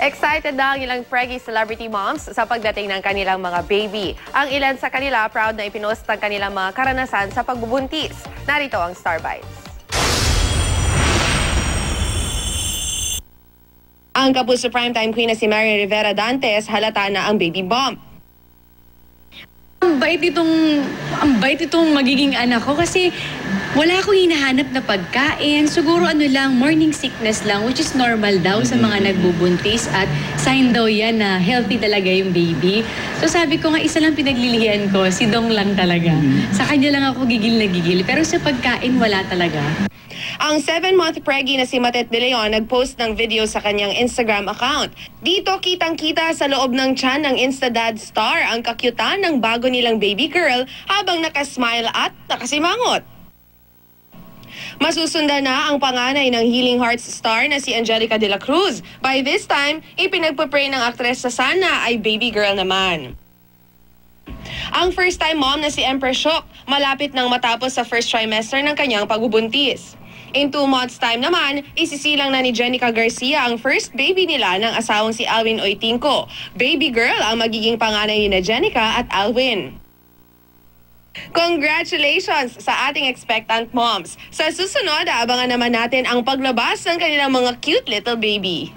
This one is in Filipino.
Excited na ang ilang preggy celebrity moms sa pagdating ng kanilang mga baby. Ang ilan sa kanila proud na ipinost ang kanilang mga karanasan sa pagbubuntis. Narito ang Star Bites. Ang Kapuso Primetime Queen na si Mary Rivera Dantes halata na ang baby bump. Ang bait itong magiging anak ko kasi wala akong hinahanap na pagkain. Siguro morning sickness lang, which is normal daw sa mga nagbubuntis at sign daw yan na healthy talaga yung baby. So sabi ko nga, isa lang pinaglilihan ko, si Dong lang talaga. Sa kanya lang ako gigil na gigil, pero sa pagkain wala talaga. Ang 7-month preggy na si Matet De Leon nag-post ng video sa kanyang Instagram account. Dito kitang-kita sa loob ng tiyan ng Instadad star ang kakyutan ng bago nilang baby girl habang nakasmile at nakasimangot. Masusundan na ang panganay ng Healing Hearts star na si Angelica de la Cruz. By this time, ipinagpapray ng aktres sa sana ay baby girl naman. Ang first-time mom na si Empress Shook malapit nang matapos sa first trimester ng kanyang pagbubuntis. In 2 months' time naman, isisilang na ni Jenica Garcia ang first baby nila ng asawang si Alwin Oitinco. Baby girl ang magiging panganay ni Jenica at Alwin. Congratulations sa ating expectant moms! Sa susunod, abangan naman natin ang paglabas ng kanilang mga cute little baby.